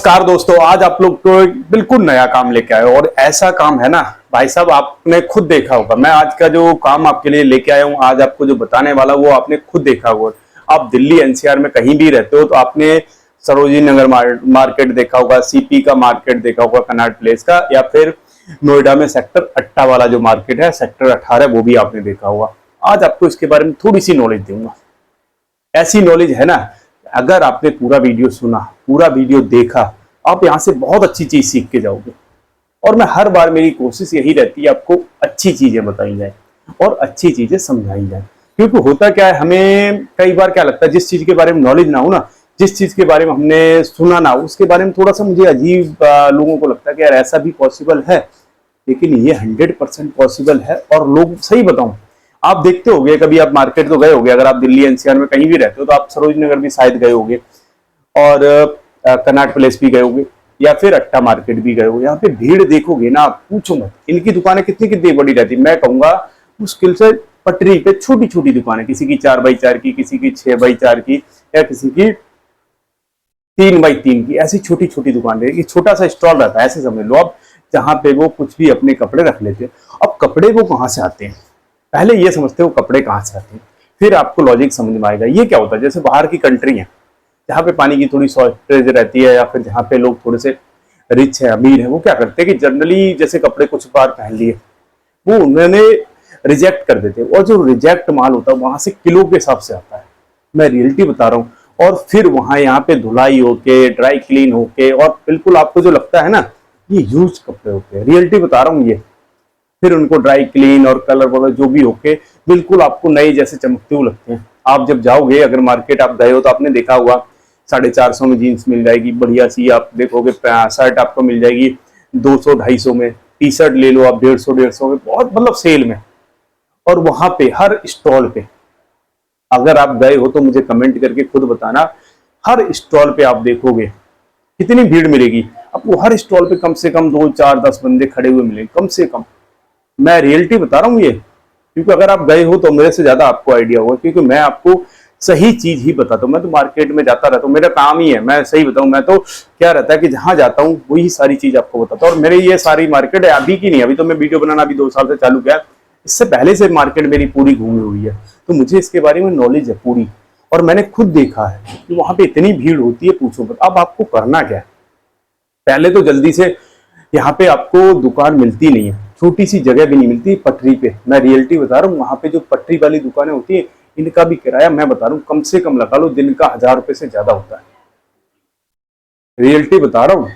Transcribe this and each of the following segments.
नमस्कार दोस्तों, आज आप लोग को एक बिल्कुल नया काम लेके आए और ऐसा काम है ना भाई साहब, आपने खुद देखा होगा। मैं आज का जो काम आपके लिए लेके आया हूँ, आज आपको जो बताने वाला वो आपने खुद देखा होगा। आप दिल्ली एनसीआर में कहीं भी रहते हो तो आपने सरोजिनी नगर मार्केट देखा होगा, सीपी का मार्केट देखा होगा, कनॉट प्लेस का, या फिर नोएडा में सेक्टर 18 वाला जो मार्केट है, सेक्टर 18, वो भी आपने देखा होगा। आज आपको इसके बारे में थोड़ी सी नॉलेज दूंगा। ऐसी नॉलेज है ना, अगर आपने पूरा वीडियो सुना, पूरा वीडियो देखा, आप यहां से बहुत अच्छी चीज सीख के जाओगे। और मैं हर बार, मेरी कोशिश यही रहती है आपको अच्छी चीजें बताई जाए और अच्छी चीजें समझाई जाए। क्योंकि होता क्या है, हमें कई बार क्या लगता है, जिस चीज के बारे में नॉलेज ना हो ना, जिस चीज के बारे में हमने सुना ना हो, उसके बारे में थोड़ा सा मुझे अजीब लोगों को लगता है कि यार ऐसा भी पॉसिबल है। लेकिन ये 100% पॉसिबल है। और लोग, सही बताऊं, आप देखते होंगे, कभी आप मार्केट तो गए होंगे, अगर आप दिल्ली एनसीआर में कहीं भी रहते हो तो आप सरोजिनी नगर भी शायद गए होंगे, और कनॉट प्लेस भी गए होंगे, या फिर अट्टा मार्केट भी गए होंगे। यहाँ पे भीड़ देखोगे ना, आप पूछो मत। इनकी दुकानें कितनी कितनी बड़ी रहती है, मैं कहूंगा मुश्किल से पटरी पे छोटी छोटी दुकानें, किसी की 4x4 की, किसी की 6x4 की, या किसी की 3x3 की, ऐसी छोटी छोटी दुकान रहेगी। छोटा सा स्टॉल रहता है, ऐसे समझ लो आप, जहां पे वो कुछ भी अपने कपड़े रख लेते हैं। अब कपड़े वो कहाँ से आते हैं, पहले ये समझते हो कपड़े कहाँ से आते हैं, फिर आपको लॉजिक समझ में आएगा। ये क्या होता है, जैसे बाहर की कंट्री है जहाँ पे पानी की थोड़ी शॉर्टेज रहती है, या फिर जहाँ पे लोग थोड़े से रिच है, अमीर है, वो क्या करते हैं कि जनरली जैसे कपड़े कुछ बार पहन लिए, वो उन्होंने रिजेक्ट कर देते हैं। और जो रिजेक्ट माल होता है वहां से किलो के हिसाब से आता है, मैं रियलिटी बता रहा हूँ। और फिर वहां यहाँ पे धुलाई होके, ड्राई क्लीन होके, और बिल्कुल आपको जो लगता है ना ये यूज कपड़े होते हैं, रियलिटी बता रहा हूँ ये, फिर उनको ड्राई क्लीन और कलर वगैरह जो भी होके बिल्कुल आपको नए जैसे चमकते हुए लगते हैं। आप जब जाओगे, अगर मार्केट आप गए हो तो आपने देखा होगा 450 में जीन्स मिल जाएगी बढ़िया सी, आप देखोगे शर्ट आपको मिल जाएगी 200-250 में, टी शर्ट ले लो आप 150-150 में, बहुत मतलब सेल में। और वहां पे हर स्टॉल पे, अगर आप गए हो तो मुझे कमेंट करके खुद बताना, हर स्टॉल पे आप देखोगे कितनी भीड़ मिलेगी आपको। हर स्टॉल पे कम से कम 2-4-10 बंदे खड़े हुए मिलेंगे, कम से कम। मैं रियलिटी बता रहा हूँ ये, क्योंकि अगर आप गए हो तो मेरे से ज्यादा आपको आइडिया होगा, क्योंकि मैं आपको सही चीज ही बताता हूँ। मैं तो मार्केट में जाता रहता हूँ, मेरा काम ही है। मैं सही बताऊँ, मैं तो क्या रहता है कि जहां जाता हूँ वही सारी चीज आपको बताता हूँ। और मेरे ये सारी मार्केट है अभी की नहीं, अभी तो मैं वीडियो बनाना अभी 2 साल से चालू किया, इससे पहले से मार्केट मेरी पूरी घूमी हुई है, तो मुझे इसके बारे में नॉलेज है पूरी। और मैंने खुद देखा है कि वहां पे इतनी भीड़ होती है, पूछो मत। अब आपको करना क्या है, पहले तो जल्दी से, यहाँ पे आपको दुकान मिलती नहीं है, छोटी सी जगह भी नहीं मिलती पटरी पे। मैं रियलिटी बता रहा हूँ, वहां पे जो पटरी वाली दुकानें होती है, इनका भी किराया मैं बता रहा हूँ कम से कम लगा लो दिन का 1000 रुपए से ज्यादा होता है। रियलिटी बता रहा हूँ,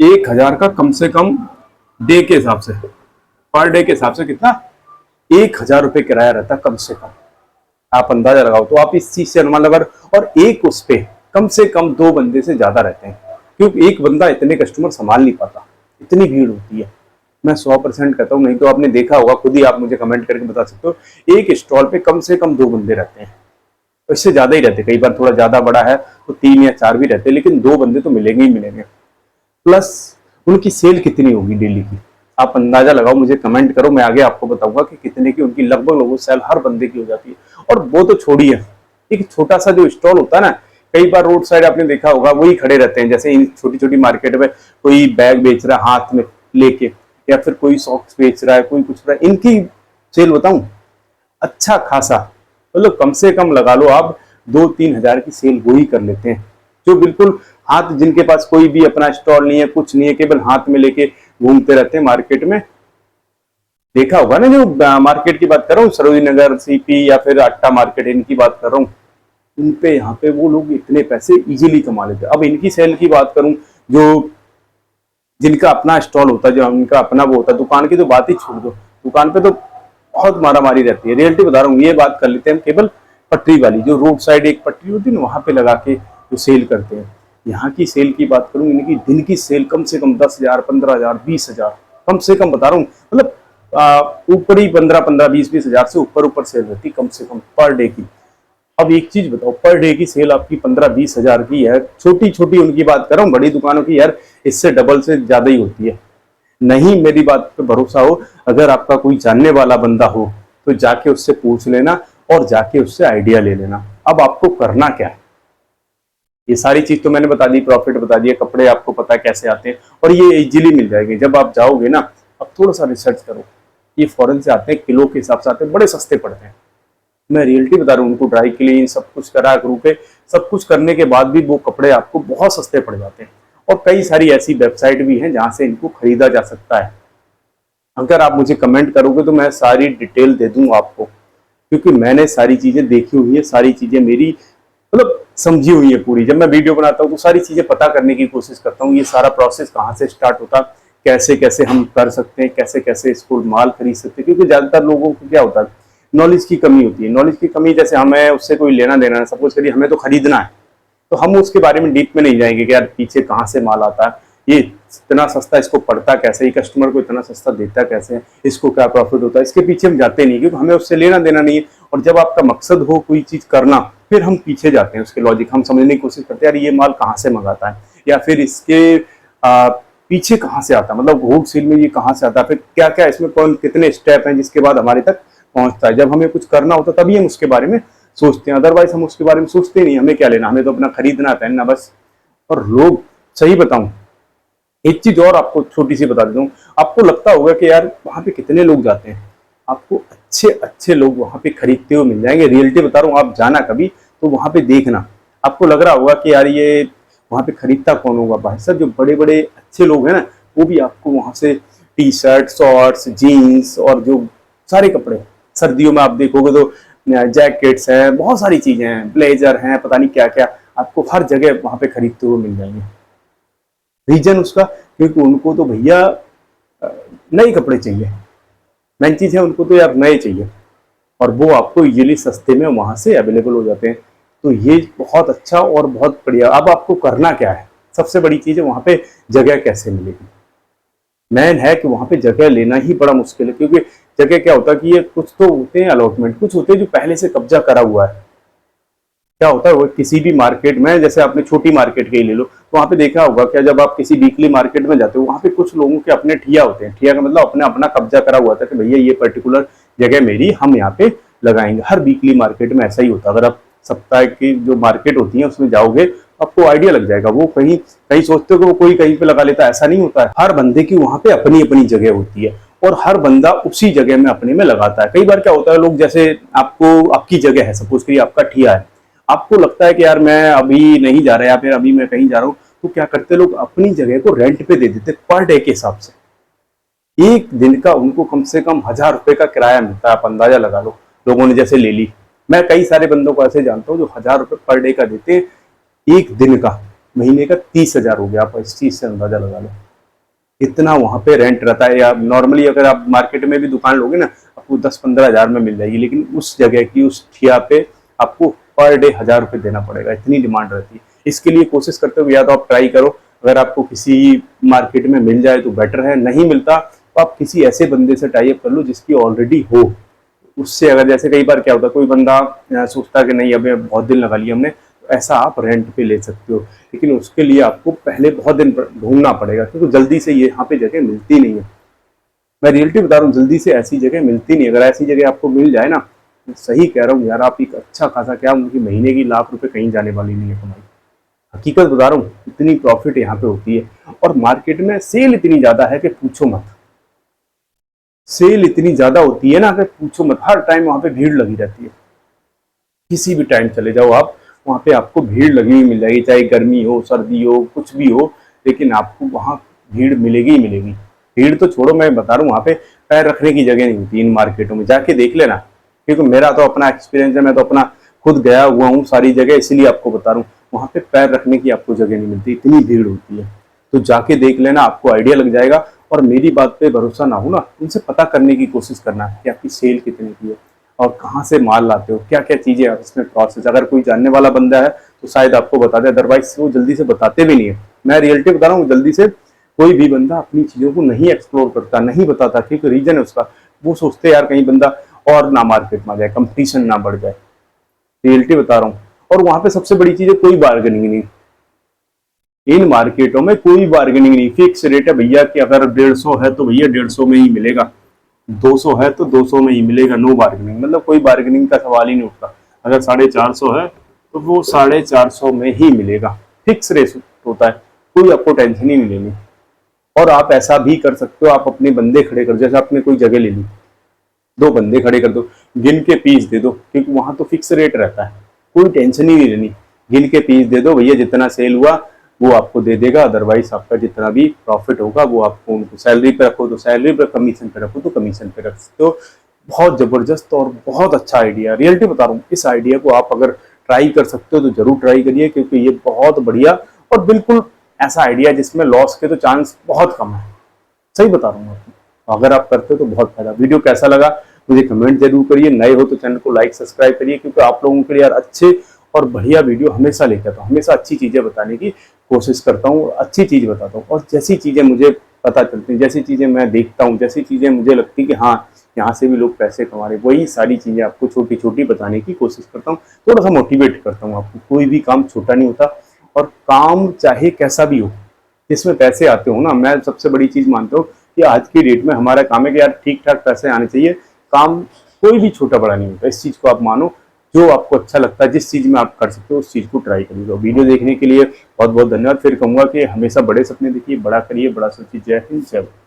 1000 का कम से कम डे के हिसाब से, पर डे के हिसाब से कितना, 1000 रुपए किराया रहता है कम से कम। आप अंदाजा लगाओ, तो आप इस चीज से अनुमान लगा। और एक उस पे कम से कम 2 बंदे से ज्यादा रहते हैं, क्योंकि एक बंदा इतने कस्टमर संभाल नहीं पाता, इतनी भीड़ होती है। मैं 100% कहता हूँ, नहीं तो आपने देखा होगा खुद ही, आप मुझे कमेंट करके बता सकते हो। एक स्टॉल पे कम से कम 2 बंदे रहते हैं, तो इससे ज्यादा ही रहते, कई बार थोड़ा ज्यादा बड़ा है तो 3 या 4 भी रहते हैं, लेकिन 2 बंदे तो मिलेंगे ही मिलेंगे। प्लस उनकी सेल कितनी होगी डेली की, आप अंदाजा लगाओ, मुझे कमेंट करो, मैं आगे आपको बताऊंगा कि कितने की उनकी लगभग सेल हर बंदे की हो जाती है। और वो तो छोड़िए, एक छोटा सा जो स्टॉल होता है ना, कई बार रोड साइड आपने देखा होगा वही खड़े रहते हैं। जैसे इन छोटी छोटी मार्केट में कोई बैग बेच रहा है हाथ में लेके, या फिर कोई सॉक्स बेच रहा है, कोई कुछ रहा है, इनकी सेल बताऊं अच्छा खासा, मतलब कम से कम लगा लो आप 2-3 हजार की सेल वो ही कर लेते हैं। जो बिल्कुल हाथ, जिनके पास कोई भी अपना स्टॉल नहीं है, कुछ नहीं है, केवल हाथ में लेके घूमते रहते हैं मार्केट में। देखा होगा ना, जो मार्केट की बात कर रहा हूँ, सरोजिनी नगर, सीपी या फिर अट्टा मार्केट, इनकी बात कर रहा हूँ। इन पे यहाँ पे वो लोग इतने पैसे इजीली कमा लेते हैं। अब इनकी सेल की बात करूं, जो जिनका अपना स्टॉल होता है, जो उनका अपना वो होता है, दुकान की तो बात ही छोड़ दो, दुकान पे तो बहुत मारामारी रहती है। रियलिटी बता रहा हूँ, ये बात कर लेते हैं हम केवल पटरी वाली, जो रोड साइड एक पटरी होती है ना, वहां पे लगा के जो सेल करते हैं। यहाँ की सेल की बात करूँ, इनकी दिन की सेल कम से कम 10,000, 15,000, 20,000, कम से कम बता रहा हूँ, मतलब ऊपर ही 15-15, 20-20 हजार से ऊपर सेल रहती कम से कम पर डे की। अब एक चीज बताओ, पर डे की सेल आपकी 15-20 हजार की है, छोटी छोटी उनकी बात कर रहा हूँ, बड़ी दुकानों की यार इससे डबल से ज्यादा ही होती है। नहीं, मेरी बात पे भरोसा हो, अगर आपका कोई जानने वाला बंदा हो तो जाके उससे पूछ लेना और जाके उससे आइडिया ले लेना। अब आपको करना क्या है, ये सारी चीज तो मैंने बता दी, प्रॉफिट बता दिया, कपड़े आपको पता है कैसे आते हैं और ये इजीली मिल जाएंगे। जब आप जाओगे ना, अब थोड़ा सा रिसर्च करो, ये फॉरेन से आते हैं, किलो के हिसाब से आते हैं, बड़े सस्ते पड़ते हैं। मैं रियलिटी बता रहा हूँ, उनको ड्राई क्लीन सब कुछ करा करू के, सब कुछ करने के बाद भी वो कपड़े आपको बहुत सस्ते पड़ जाते हैं। और कई सारी ऐसी वेबसाइट भी हैं जहां से इनको खरीदा जा सकता है। अगर आप मुझे कमेंट करोगे तो मैं सारी डिटेल दे दूंगा आपको, क्योंकि मैंने सारी चीजें देखी हुई है, सारी चीजें मेरी मतलब समझी हुई है पूरी। जब मैं वीडियो बनाता हूँ तो सारी चीजें पता करने की कोशिश करता हूँ, ये सारा प्रोसेस कहाँ से स्टार्ट होता, कैसे कैसे हम कर सकते हैं, कैसे कैसे इसको माल खरीद सकते हैं। क्योंकि ज्यादातर लोगों को क्या होता है, नॉलेज की कमी होती है। नॉलेज की कमी, जैसे हमें उससे कोई लेना देना है, सपोज करिए हमें तो खरीदना है, तो हम उसके बारे में डीप में नहीं जाएंगे कि यार पीछे कहाँ से माल आता है, ये इतना सस्ता इसको पड़ता कैसे, ये कस्टमर को इतना सस्ता देता कैसे, इसको क्या प्रॉफिट होता है, इसके पीछे हम जाते नहीं, क्योंकि हमें उससे लेना देना नहीं है। और जब आपका मकसद हो कोई चीज करना, फिर हम पीछे जाते हैं, उसके लॉजिक हम समझने की कोशिश करते हैं, यार ये माल कहाँ से मंगाता है, या फिर इसके पीछे कहाँ से आता है, मतलब होलसेल में ये कहाँ से आता है, फिर क्या क्या इसमें कौन कितने स्टेप हैं जिसके बाद हमारे तक पहुंचता है। जब हमें कुछ करना होता है तभी हम उसके बारे में सोचते हैं, अदरवाइज हम उसके बारे में सोचते नहीं। हमें क्या लेना, हमें तो अपना खरीदना पहनना बस। और लोग, सही बताऊं, एक चीज और आपको छोटी सी बता देता हूँ, आपको लगता होगा कि यार वहां पे कितने लोग जाते हैं, आपको अच्छे अच्छे लोग वहां पे खरीदते हुए मिल जाएंगे। रियलिटी बता रहा हूँ, आप जाना कभी तो वहां पे देखना, आपको लग रहा होगा कि यार ये वहां पे खरीदता कौन होगा। भाई साहब, जो बड़े बड़े अच्छे लोग हैं ना, वो भी आपको वहां से टी शर्ट, शॉर्ट्स, जीन्स और जो सारे कपड़े, सर्दियों में आप देखोगे तो जैकेट्स हैं, बहुत सारी चीजें हैं, ब्लेजर हैं, पता नहीं क्या क्या, आपको हर जगह वहां पे खरीदते हुए मिल जाएंगे। रीजन उसका, क्योंकि उनको तो भैया नए कपड़े चाहिए, मेन चीज है उनको तो यार नए चाहिए, और वो आपको इजीली सस्ते में वहां से अवेलेबल हो जाते हैं। तो ये बहुत अच्छा और बहुत बढ़िया। अब आपको करना क्या है, सबसे बड़ी चीज है वहां पे जगह कैसे मिलेगी। मेन है कि वहां पे जगह लेना ही बड़ा मुश्किल है, क्योंकि जगह क्या होता है कि ये कुछ तो होते हैं अलॉटमेंट, कुछ होते हैं जो पहले से कब्जा करा हुआ है। क्या होता है वो, किसी भी मार्केट में, जैसे आपने छोटी मार्केट के ही ले लो, तो वहां पे देखा होगा क्या, जब आप किसी वीकली मार्केट में जाते हो, वहां पे कुछ लोगों के अपने ठिया होते हैं। ठिया का मतलब अपना अपना कब्जा करा हुआ था कि भैया ये पर्टिकुलर जगह मेरी, हम यहाँ पे लगाएंगे। हर वीकली मार्केट में ऐसा ही होता है। अगर आप सप्ताह की जो मार्केट होती है उसमें जाओगे, आपको आइडिया लग जाएगा। वो कहीं कहीं सोचते हो कि वो कोई कहीं पे लगा लेता है, ऐसा नहीं होता है। हर बंदे की वहां पे अपनी अपनी जगह होती है, और हर बंदा उसी जगह में अपने में लगाता है। कई बार क्या होता है, लोग जैसे आपको, आपकी जगह है, सपोज करिए आपका ठिया है, आपको लगता है कि यार मैं अभी नहीं जा रहा, या फिर अभी मैं कहीं जा रहा हूँ, तो क्या करते लोग, अपनी जगह को रेंट पे दे देते पर डे के हिसाब से। एक दिन का उनको कम से कम 1000 रुपए का किराया मिलता है, आप अंदाजा लगा लो। लोगों ने जैसे ले ली, मैं कई सारे बंदों को ऐसे जानता हूँ जो 1000 रुपए पर डे का देते हैं एक दिन का। महीने का 30,000 हो गया, आप इस चीज से अंदाजा लगा लो, इतना वहां पे रेंट रहता है। या नॉर्मली अगर आप मार्केट में भी दुकान लोगे ना, आपको 10-15 हजार में मिल जाएगी, लेकिन उस जगह की उस ठिया पे आपको पर डे 1000 रुपए देना पड़ेगा, इतनी डिमांड रहती है। इसके लिए कोशिश करते हो, या तो आप ट्राई करो, अगर आपको किसी मार्केट में मिल जाए तो बेटर है, नहीं मिलता तो आप किसी ऐसे बंदे से टाई अप कर लो जिसकी ऑलरेडी हो। उससे अगर, जैसे कई बार क्या होता है, कोई बंदा सोचता कि नहीं अभी बहुत दिन लगा लिया हमने, तो ऐसा आप रेंट पे ले सकते हो, लेकिन उसके लिए आपको पहले बहुत दिन ढूंढना पड़ेगा, क्योंकि जल्दी से ये यहाँ पे जगह मिलती नहीं है। मैं रियलिटी बता रहा हूँ, जल्दी से ऐसी जगह मिलती नहीं। अगर ऐसी जगह आपको मिल जाए ना, मैं सही कह रहा हूँ यार, आप एक अच्छा खासा, क्या उनकी महीने की लाख रुपए कहीं जाने वाली नहीं है कमाई। हकीकत बता रहा हूँ, इतनी प्रॉफिट यहाँ पे होती है। और मार्केट में सेल इतनी ज्यादा है कि पूछो मत, सेल इतनी ज्यादा होती है ना कि पूछो मत। हर टाइम वहां पे भीड़ लगी रहती है, किसी भी टाइम चले जाओ आप, वहां पे आपको भीड़ लगी हुई मिल जाएगी, चाहे गर्मी हो, सर्दी हो, कुछ भी हो, लेकिन आपको वहां भीड़ मिलेगी ही मिलेगी। भीड़ तो छोड़ो, मैं बता रहा हूँ वहां पे पैर रखने की जगह नहीं होती इन मार्केटों में, जाके देख लेना। क्योंकि मेरा तो अपना एक्सपीरियंस है, मैं तो अपना खुद गया हुआ हूँ सारी जगह, इसीलिए आपको बता रहा हूँ। वहां पे पैर रखने की आपको जगह नहीं मिलती, इतनी भीड़ होती है। तो जाके देख लेना, आपको आइडिया लग जाएगा। और मेरी बात पे भरोसा ना हो ना, उनसे पता करने की कोशिश करना कि आपकी सेल कितने की है, और कहाँ से माल लाते हो, क्या क्या चीजें हैं इसमें प्रोसेस। अगर कोई जानने वाला बंदा है तो शायद आपको बता दे, अदरवाइज वो जल्दी से बताते भी नहीं है। मैं रियलिटी बता रहा हूँ, जल्दी से कोई भी बंदा अपनी चीजों को नहीं एक्सप्लोर करता, नहीं बताता, क्योंकि रीजन है उसका, वो सोचते यार कहीं बंदा और ना मार्केट में आ जाए, कंपटीशन ना बढ़ जाए। रियलिटी बता रहा हूँ। और वहां पे सबसे बड़ी चीज है, कोई बार्गेनिंग नहीं। इन मार्केटों में कोई बार्गेनिंग नहीं, फिक्स रेट है भैया, कि अगर 150 है तो भैया 150 में ही मिलेगा, 200 है तो 200 में ही मिलेगा, नो बार्गेनिंग। मतलब कोई बार्गेनिंग का सवाल ही नहीं उठता। अगर 450 है तो वो 450 में ही मिलेगा। फिक्स रेट होता है, कोई आपको टेंशन ही नहीं लेनी। और आप ऐसा भी कर सकते हो, आप अपने बंदे खड़े कर, जैसे आपने कोई जगह ले ली, 2 बंदे खड़े कर दो, गिन के पीस दे दो, क्योंकि वहां तो फिक्स रेट रहता है, कोई टेंशन ही नहीं लेनी। गिन के पीस दे दो, भैया जितना सेल हुआ वो आपको दे देगा, अदरवाइज आपका जितना भी प्रॉफिट होगा वो आपको, उनको सैलरी पे रखो तो सैलरी पे, कमीशन पे रखो तो कमीशन पे रख सकते हो। बहुत जबरदस्त और बहुत अच्छा आइडिया, रियलिटी बता रहा हूँ। इस आइडिया को आप अगर ट्राई कर सकते हो तो जरूर ट्राई करिए, क्योंकि ये बहुत बढ़िया और बिल्कुल ऐसा आइडिया जिसमें लॉस के तो चांस बहुत कम है। सही बता रहा हूँ आपको, अगर आप करते हो तो बहुत फायदा। वीडियो कैसा लगा मुझे कमेंट जरूर करिए, नए हो तो चैनल को लाइक सब्सक्राइब करिए, क्योंकि आप लोगों के लिए यार अच्छे और बढ़िया वीडियो हमेशा लेकर आता हूँ, हमेशा अच्छी चीजें बताने की कोशिश करता हूँ, अच्छी चीज बताता हूँ। और जैसी चीजें मुझे पता चलती हैं, जैसी चीजें मैं देखता हूँ, जैसी चीजें मुझे लगती कि हाँ यहाँ से भी लोग पैसे कमा रहे, वही सारी चीजें आपको छोटी छोटी बताने की कोशिश करता हूँ, थोड़ा सा मोटिवेट करता हूँ आपको। कोई भी काम छोटा नहीं होता, और काम चाहे कैसा भी हो जिसमें पैसे आते हो ना, मैं सबसे बड़ी चीज मानता हूँ कि आज की डेट में हमारा काम है कि यार ठीक ठाक पैसे आने चाहिए। काम कोई भी छोटा बड़ा नहीं होता, इस चीज को आप मानो। जो आपको अच्छा लगता है, जिस चीज में आप कर सकते हो उस चीज को ट्राई करिए। तो वीडियो देखने के लिए बहुत बहुत धन्यवाद। फिर कहूंगा कि हमेशा बड़े सपने देखिए, बड़ा करिए, बड़ा सोचिए। जय हिंद, जय भारत।